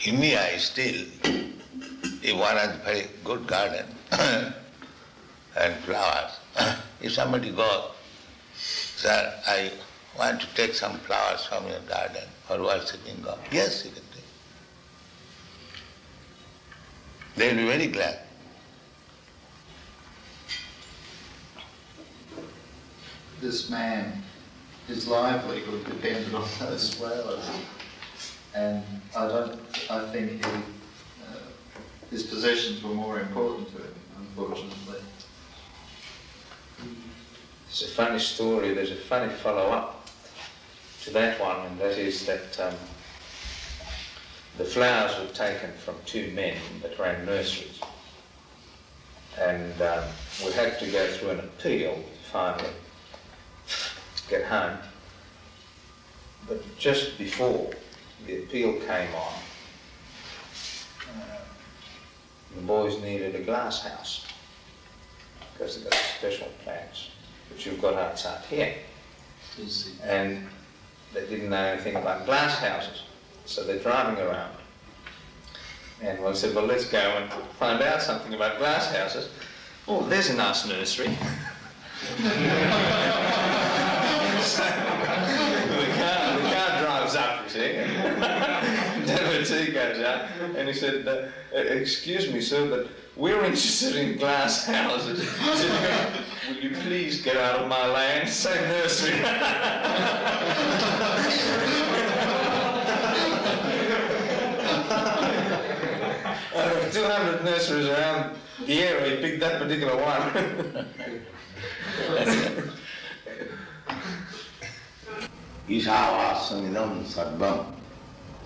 India is still, if one has a very good garden and flowers, if somebody goes, sir, I want to take some flowers from your garden for worshipping God. Yes, you can take. They will be very glad. This man, his livelihood depended on those flowers, and I think his possessions were more important to him, unfortunately. It's a funny story. There's a funny follow-up to that one, and that is that the flowers were taken from two men that ran nurseries, and we had to go through an appeal to finally get home. But just before the appeal came on, the boys needed a glass house because they've got special plants which you've got outside here. And they didn't know anything about glass houses, so they're driving around. And one said, well, let's go and find out something about glass houses. Oh, there's a nice nursery. So, the car drives up, you see. Devotee goes out, and he said, excuse me, sir, but we're interested in glass houses. He said, will you please get out of my land? Say nursery. Out of 200 nurseries around the area, he picked that particular one. Isavasanidam sarvam.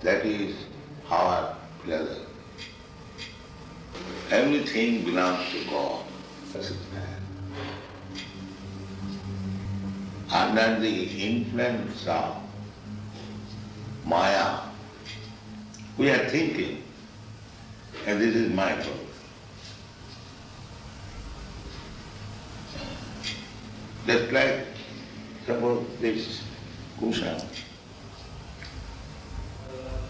That is our pleasure. Everything belongs to God. Under the influence of Maya, we are thinking, and this is my problem. Just like, suppose this cushion,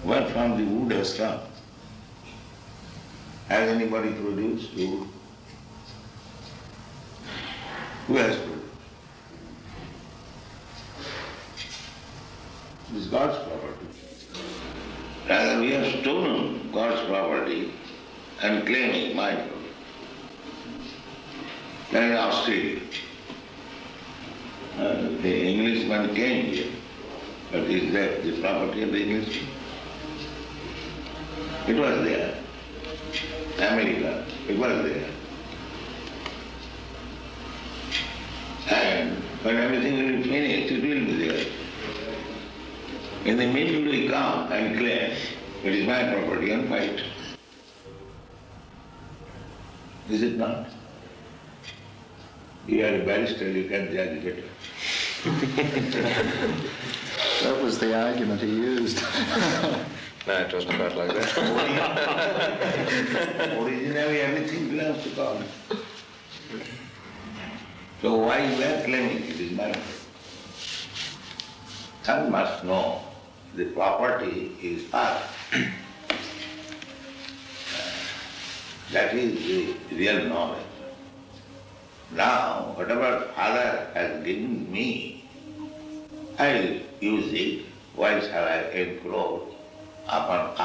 where from the wood has come? Has anybody produced wood? Who has produced? It is God's property. Rather, we have stolen God's property and claiming my property. That is Australia. The Englishman came here, but is that the property of the Englishman? It was there. America, it was there. And when everything will be finished, it will be there. In the middle we come and claim, it is my property and fight. Is it not? You are a barrister, you can judge better. That was the argument he used. No, it wasn't quite like that. Originally everything belongs to God. So why you are claiming it is my property? One must know the property is Father. That is the real knowledge. Now, whatever Father has given me, I will use it. Why shall I encroach upon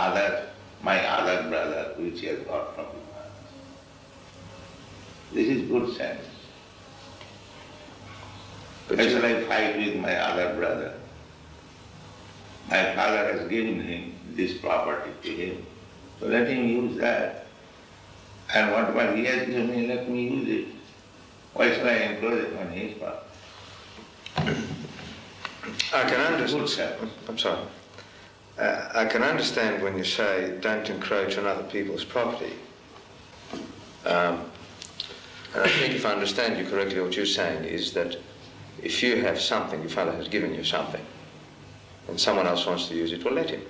my other brother, which he has got from his father? This is good sense. Why shall I fight with my other brother? My father has given him this property to him, so let him use that. And whatever he has given me, let me use it. Why should I encroach upon his property? I can understand. I'm sorry. I can understand when you say don't encroach on other people's property. And I think if I understand you correctly, what you're saying is that if you have something, your father has given you something, and someone else wants to use it, well, let him.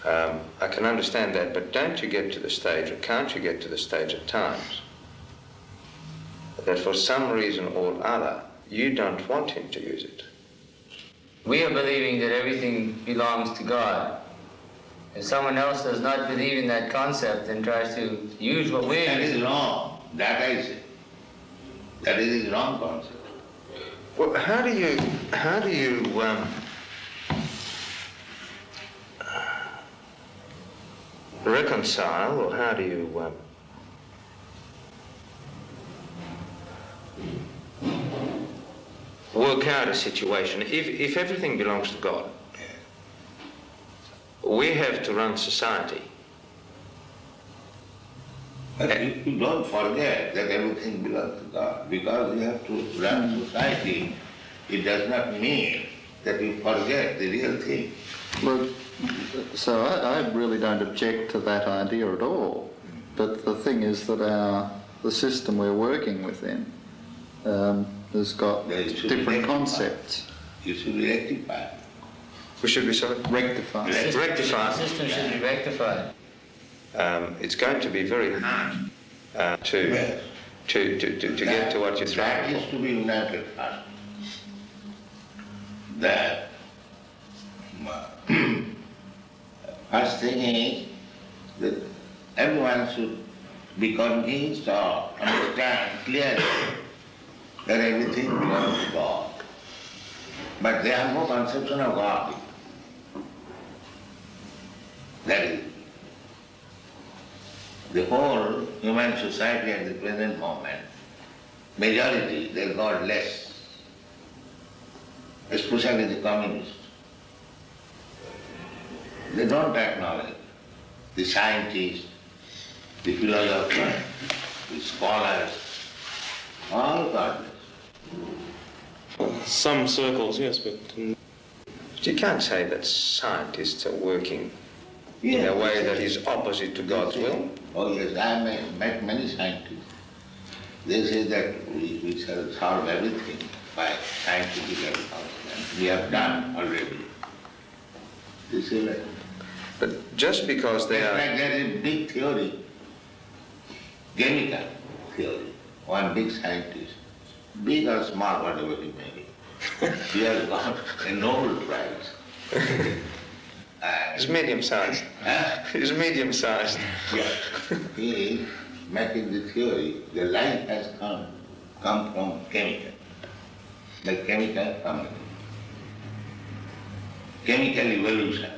I can understand that, but don't you get to the stage, or can't you get to the stage at times, that for some reason or other, you don't want him to use it? We are believing that everything belongs to God, If someone else does not believe in that concept and tries to use what we That use, is wrong. That I say. That is a wrong concept. Well, how do you reconcile, or how do you work out a situation? If everything belongs to God, we have to run society. But you don't forget that everything belongs to God. Because you have to run society, it does not mean that you forget the real thing. Well, so I really don't object to that idea at all. But the thing is that the system we're working within has got different concepts. You should rectify. We should be sorry? Rectify. Rectify. the system should be rectified. It's going to be very hard to get to what you're That trying is for. to be united first. That first thing is that everyone should be convinced or understand clearly that everything belongs to God. But they have no conception of God. That is the whole human society at the present moment, majority, they are godless, especially the communists. They don't acknowledge the scientists, the philosophers, the scholars, all godless. Some circles, yes, but You can't say that scientists are working in a way that is opposite to God's will. Oh yes, I have met many scientists. They say that we shall solve everything by scientific advancement. We have done already. They say that. But just because they In are... fact, there is a big theory, chemical theory, one big scientist, big or small, whatever he may be. He has got a Nobel Prize. It's medium-sized. It's medium-sized. Yes. He is making the theory that life has come from chemical, the chemical family. Chemical evolution.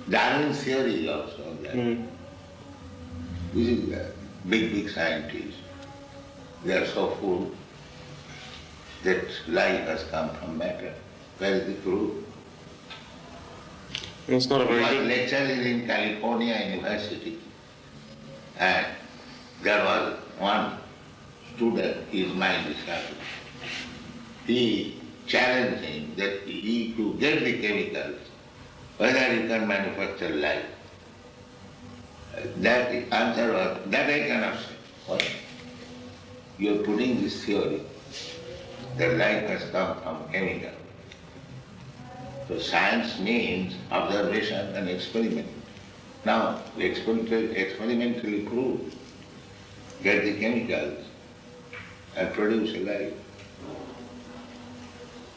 Darwin's theory is also that. This is the big scientists. They are so full that life has come from matter. Where is the proof? it's not a I very was good. lecturing in California University, and there was one student, his mind is happy. He challenged him that he to get the chemicals, whether you can manufacture life. That answer was, that I cannot say. What? You are putting this theory that life has come from chemical. So science means observation and experiment. Now, we experimentally prove, get the chemicals and produce a life.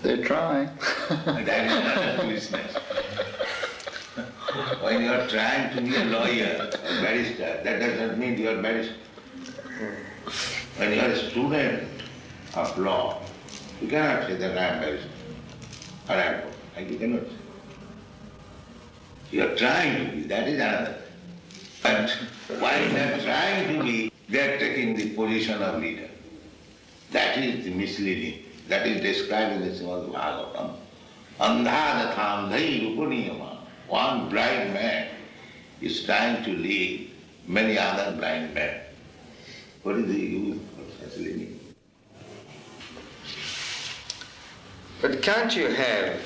They're trying. And that is not a business. When you are trying to be a lawyer or barrister, that does not mean you are barrister. When you are a student of law, you cannot say that I am barrister or advocate. You cannot say. You are trying to be, that is another thing. But while they are trying to be, they are taking the position of leader. That is the misleading. That is described in the Srimad Bhagavatam. Andhadatham dhai rupuniyama. One blind man is trying to lead many other blind men. What is the use of such leading? But can't you have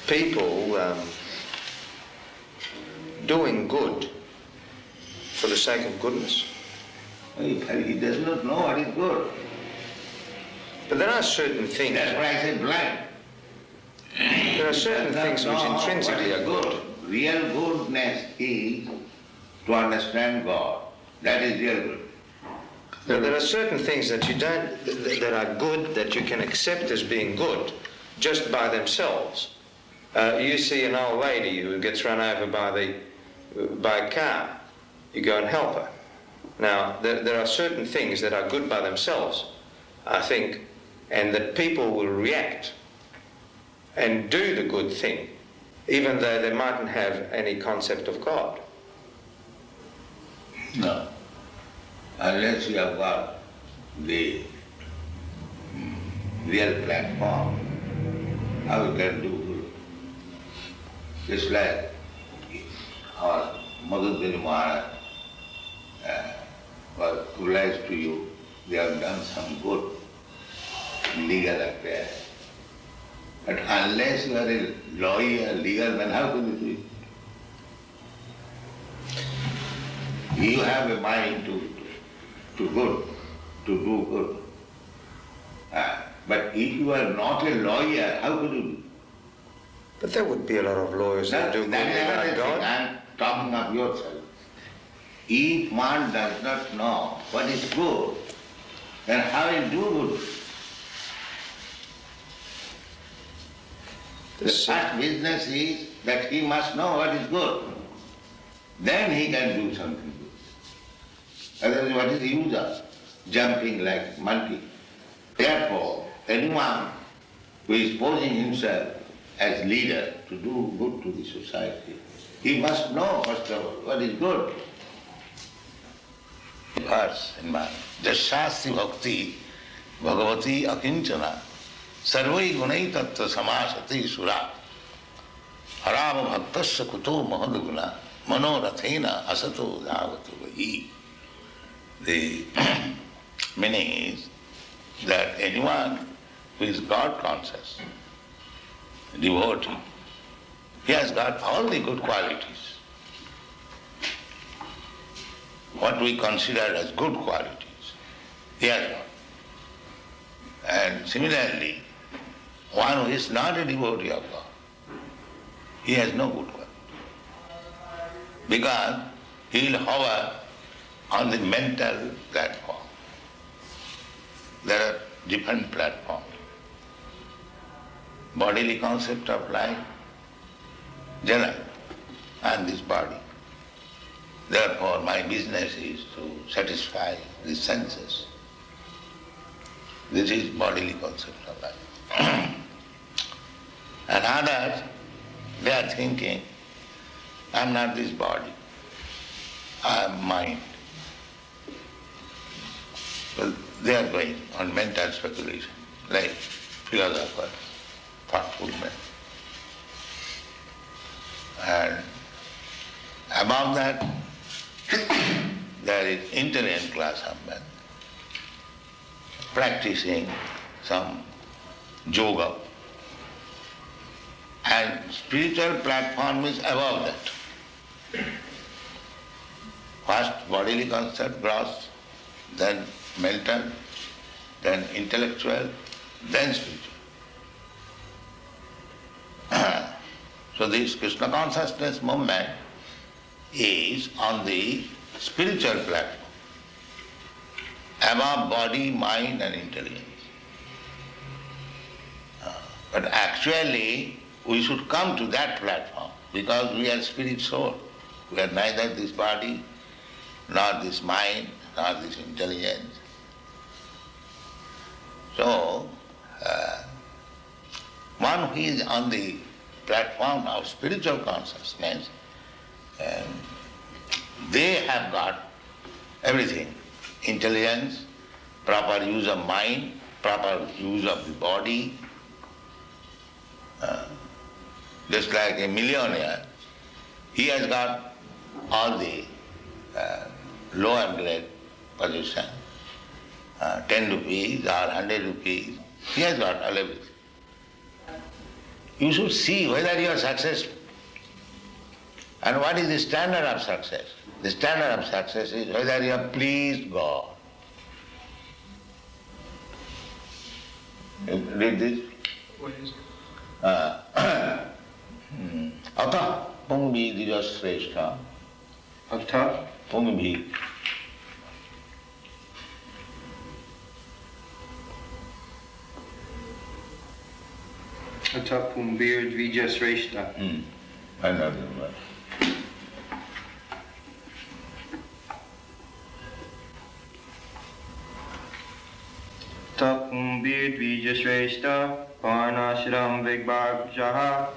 people doing good for the sake of goodness? He does not know what is good. But there are certain things. That's why I say blind. There are certain things which intrinsically are good. Real goodness is to understand God. That is real good. There are certain things that you don't, that are good, that you can accept as being good just by themselves. You see an old lady who gets run over by a car, you go and help her. Now, there are certain things that are good by themselves, I think, and that people will react and do the good thing, even though they mightn't have any concept of God. No. Unless you have got the real platform, how you can do good? Just like our Mother Maharaj was realized to you, they have done some good legal affair. But unless you are a lawyer, legal man, how can you do it? You have a mind to do good. But if you are not a lawyer, how could you do it? But there would be a lot of lawyers that do good without God. I am talking of yourself. If one does not know what is good, then how will do good? The first business is that he must know what is good. Then he can do something good. Otherwise, what is the use of jumping like monkey? Therefore, anyone who is posing himself as leader to do good to the society, he must know first of all what is good. Verse in mind. Jasyasti bhakti bhagavati akinchana sarvai gunai tattva samasati sura harava bhaktasya kuto mahadguna manorathena asato dhavatu vahi. The meaning is that anyone who is God conscious, devotee, he has got all the good qualities. What we consider as good qualities, he has got. And similarly, one who is not a devotee of God, he has no good quality. Because he will hover on the mental platform. There are different platforms. Bodily concept of life, Jana, and this body. Therefore, my business is to satisfy the senses. This is bodily concept of life. And others, they are thinking, I am not this body, I am mind. Well, they are going on mental speculation, like philosophers, thoughtful men. And above that, there is intelligent class of men practicing some yoga. And spiritual platform is above that. First bodily concept gross, then mental, then intellectual, then spiritual. So this Krishna consciousness movement is on the spiritual platform, above body, mind and intelligence. But actually we should come to that platform because we are spirit soul. We are neither this body, nor this mind, nor this intelligence. So, one who is on the platform of spiritual consciousness, they have got everything. Intelligence, proper use of mind, proper use of the body. Just like a millionaire, he has got all the lower grade position, 10 rupees or 100 rupees, he has got all everything. You should see whether you are successful. And what is the standard of success? The standard of success is whether you have pleased God. You read this? What is it? Atah pungvi dijashreshta. Atah pungvi. Atapumbir Dvijasreshta. Another one. Tapumbir Dvijasreshta. Parnashram Vigbhagjaha.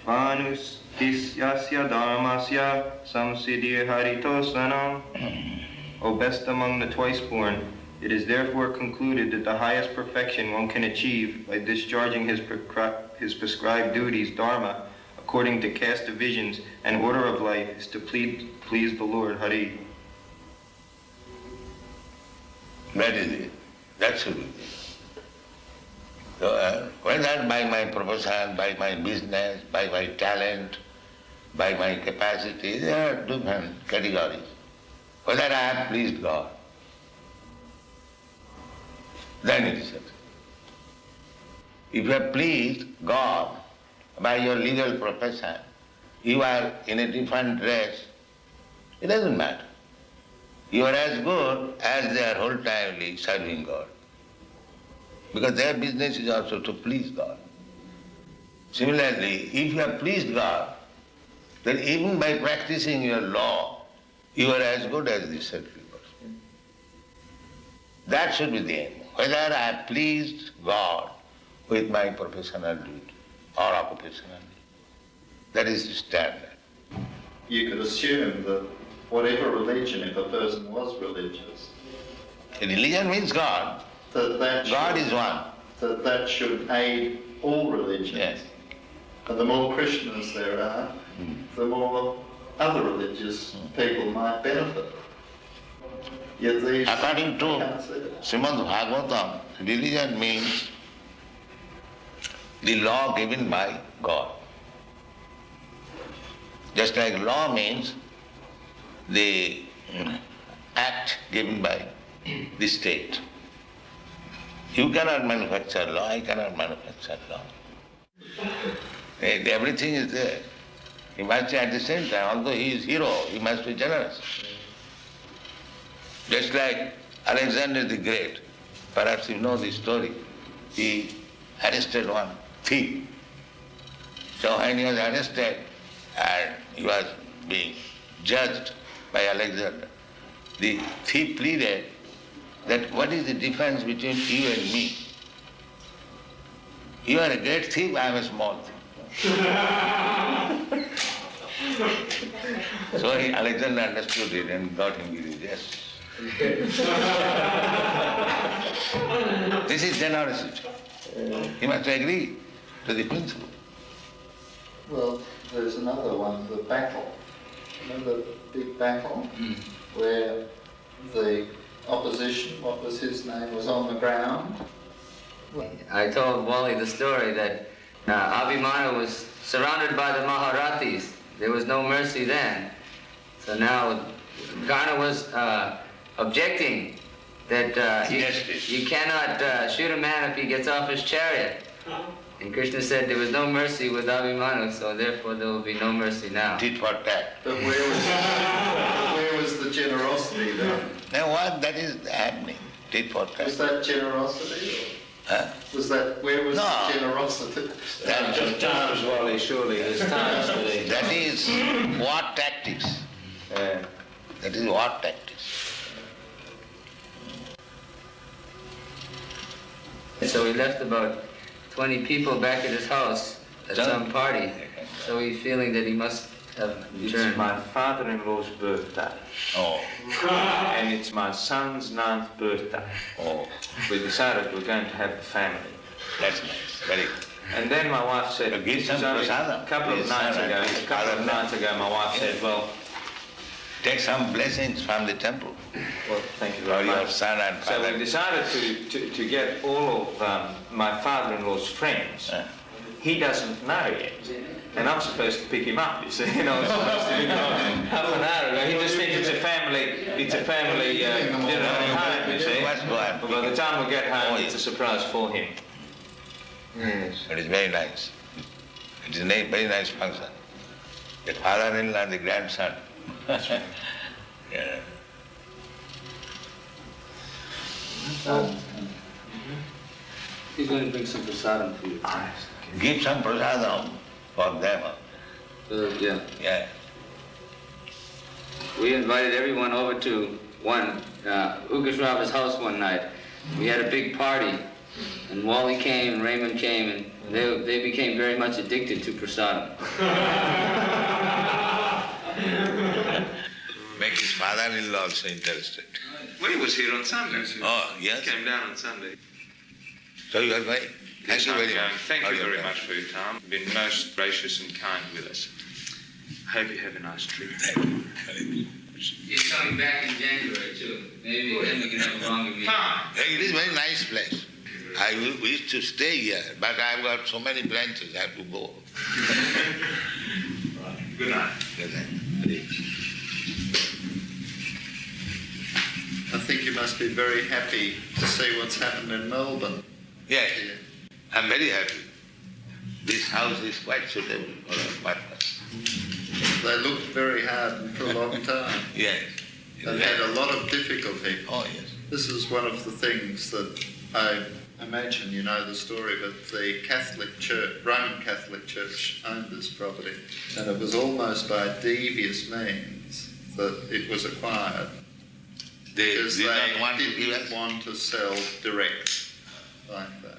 Svanus Tisyasya Dharmasya. Samsiddhi Haritosanam. O best among the twice born, it is therefore concluded that the highest perfection one can achieve by discharging his prescribed duties, dharma, according to caste divisions and order of life, is to please the Lord, Hare. That is it. That should be it. So, whether by my profession, by my business, by my talent, by my capacity, there are different categories. Whether I have pleased God, then it is it. If you have pleased God by your legal profession, you are in a different dress, it doesn't matter. You are as good as they are wholetimely serving God. Because their business is also to please God. Similarly, if you have pleased God, then even by practicing your law, you are as good as the selfie person. That should be the aim. Whether I have pleased God with my professional duty or occupational duty. That is the standard. You could assume that whatever religion, if a person was religious, Religion means God. that God is one. that should aid all religions. Yes. And the more Krishnas there are, the more other religious people might benefit. Yet these According to can't see it. Srimad Bhagavatam, religion means the law given by God. Just like law means the act given by the state. You cannot manufacture law, I cannot manufacture law. Everything is there. He must be at the same time, although he is hero, he must be generous. Just like Alexander the Great, perhaps you know the story, he arrested one thief. So when he was arrested and he was being judged by Alexander, the thief pleaded that what is the difference between you and me? You are a great thief, I am a small thief. So Alexander understood it and got him released. This is generosity. He must agree to the principle. Well, there's another one, the battle. Remember the big battle where the opposition, what was his name, was on the ground? I told Wally the story that Abhimanyu was surrounded by the Maharathis. There was no mercy then. So now Karna was objecting that you cannot shoot a man if he gets off his chariot. And Krishna said there was no mercy with Abhimanyu, so therefore there will be no mercy now. Tit for tat. But where was the generosity then? Now what that is happening? Tit for tat. Was that generosity? Huh? Was that, where was No. the generosity? Just times, Wally, surely there's times for the... That is war tactics. That is war tactics. So he left about 20 people back at his house at some party. So he's feeling that he must have It's returned. my father-in-law's birthday. Oh. And it's my son's 9th birthday. Oh. We decided we're going to have the family. That's nice. Very good. And then my wife said, So give some a prasadam. couple of Yes, nights sir. ago, my wife said, well, Take some blessings from the temple thank you for very your much. son and So we father. decided to get all of my father-in-law's friends. He doesn't know yet. And I'm supposed to pick him up, you see. You know, it's supposed to be half an hour ago. He just thinks it's a family dinner at home, you see. Must go and But by the time we get home, Oh, it's a surprise for him. Yes. It is very nice. It is a very nice function. The father-in-law and the grandson. Yeah. He's going to bring some prasadam for you. give some prasadam for them. Yeah. Yeah. We invited everyone over to one Ukashrava's house one night. We had a big party, and Wally came and Raymond came, and they became very much addicted to prasadam. Make his father-in-law also interested. Well, he was here on Sunday. Oh, yes. He came down on Sunday. So you are going? Thank you very much. Thank you very much for your time. You've been most gracious and kind with us. Hope you have a nice trip. Thank you. Thank you. He's coming back in January too. Maybe then we can have a longer meeting. It is a very nice place. I wish to stay here, but I've got so many branches, I have to go. Good night. Good night. I think you must be very happy to see what's happened in Melbourne. Yes, I'm very happy. This house is quite suitable for our purpose. They looked very hard for a long time. Yes. They've had a lot of difficulty. Oh, yes. This is one of the things that I imagine you know the story, but the Catholic Church, Roman Catholic Church owned this property, and it was almost by devious means that it was acquired. They Because did they not want to give didn't us. want to sell direct like that.